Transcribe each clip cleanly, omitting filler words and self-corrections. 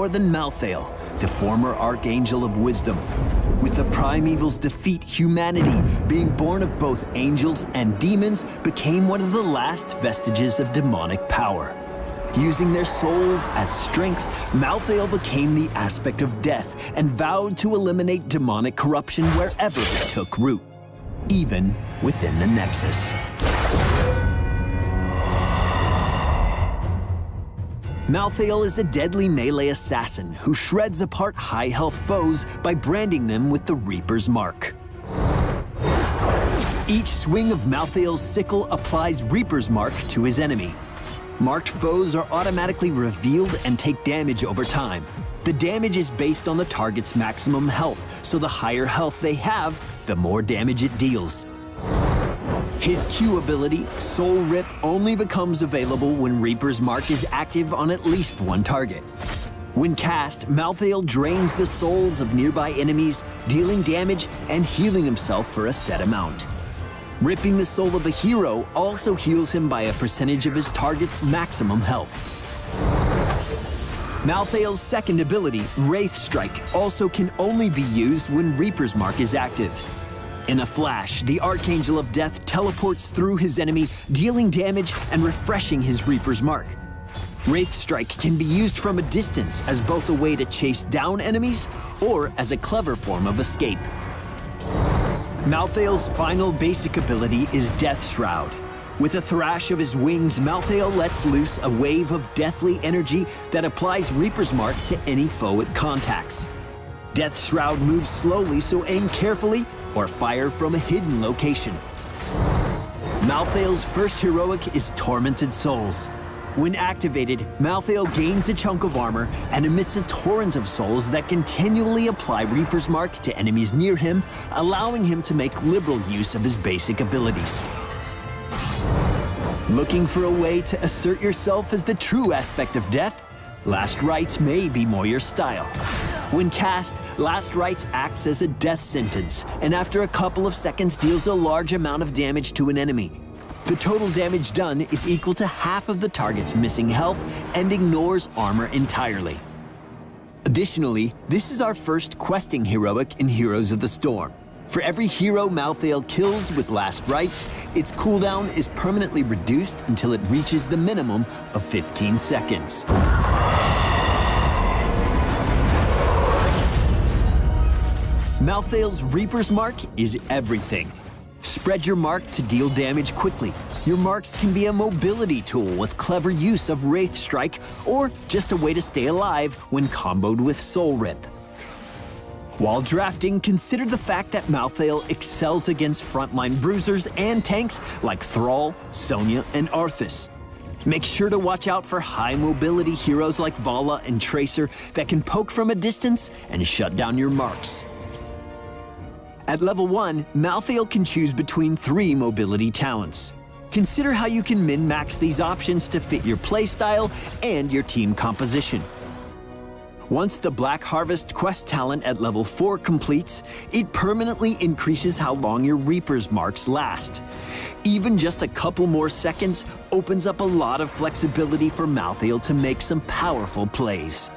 more than Malthael, the former Archangel of Wisdom. With the primeval's defeat, humanity, being born of both angels and demons, became one of the last vestiges of demonic power. Using their souls as strength, Malthael became the aspect of death and vowed to eliminate demonic corruption wherever it took root, even within the Nexus. Malthael is a deadly melee assassin who shreds apart high-health foes by branding them with the Reaper's Mark. Each swing of Malthael's sickle applies Reaper's Mark to his enemy. Marked foes are automatically revealed and take damage over time. The damage is based on the target's maximum health, so the higher health they have, the more damage it deals. His Q ability, Soul Rip, only becomes available when Reaper's Mark is active on at least one target. When cast, Malthael drains the souls of nearby enemies, dealing damage and healing himself for a set amount. Ripping the soul of a hero also heals him by a percentage of his target's maximum health. Malthael's second ability, Wraith Strike, also can only be used when Reaper's Mark is active. In a flash, the Archangel of Death teleports through his enemy, dealing damage and refreshing his Reaper's Mark. Wraith Strike can be used from a distance as both a way to chase down enemies or as a clever form of escape. Malthael's final basic ability is Death Shroud. With a thrash of his wings, Malthael lets loose a wave of deathly energy that applies Reaper's Mark to any foe it contacts. Death Shroud moves slowly, so aim carefully or fire from a hidden location. Malthael's first heroic is Tormented Souls. When activated, Malthael gains a chunk of armor and emits a torrent of souls that continually apply Reaper's Mark to enemies near him, allowing him to make liberal use of his basic abilities. Looking for a way to assert yourself as the true aspect of death? Last Rites may be more your style. When cast, Last Rites acts as a death sentence, and after a couple of seconds deals a large amount of damage to an enemy. The total damage done is equal to half of the target's missing health and ignores armor entirely. Additionally, this is our first questing heroic in Heroes of the Storm. For every hero Malthael kills with Last Rites, its cooldown is permanently reduced until it reaches the minimum of 15 seconds. Malthael's Reaper's Mark is everything. Spread your mark to deal damage quickly. Your marks can be a mobility tool with clever use of Wraith Strike, or just a way to stay alive when comboed with Soul Rip. While drafting, consider the fact that Malthael excels against frontline bruisers and tanks like Thrall, Sonya, and Arthas. Make sure to watch out for high mobility heroes like Vala and Tracer that can poke from a distance and shut down your marks. At level 1, Malthael can choose between 3 mobility talents. Consider how you can min-max these options to fit your playstyle and your team composition. Once the Black Harvest quest talent at level 4 completes, it permanently increases how long your Reaper's Marks last. Even just a couple more seconds opens up a lot of flexibility for Malthael to make some powerful plays.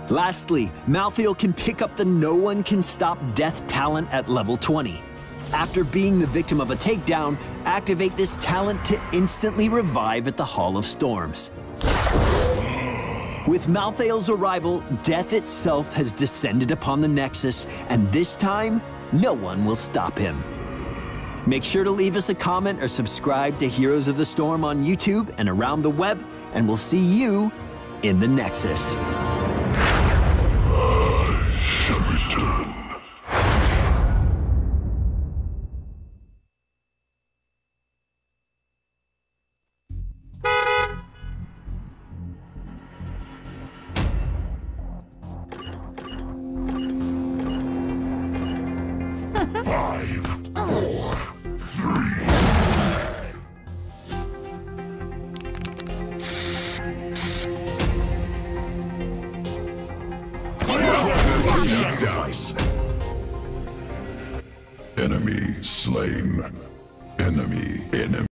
Lastly, Malthael can pick up the No One Can Stop Death talent at level 20. After being the victim of a takedown, activate this talent to instantly revive at the Hall of Storms. With Malthael's arrival, death itself has descended upon the Nexus, and this time, no one will stop him. Make sure to leave us a comment or subscribe to Heroes of the Storm on YouTube and around the web, and we'll see you in the Nexus. Enemy slain. Enemy.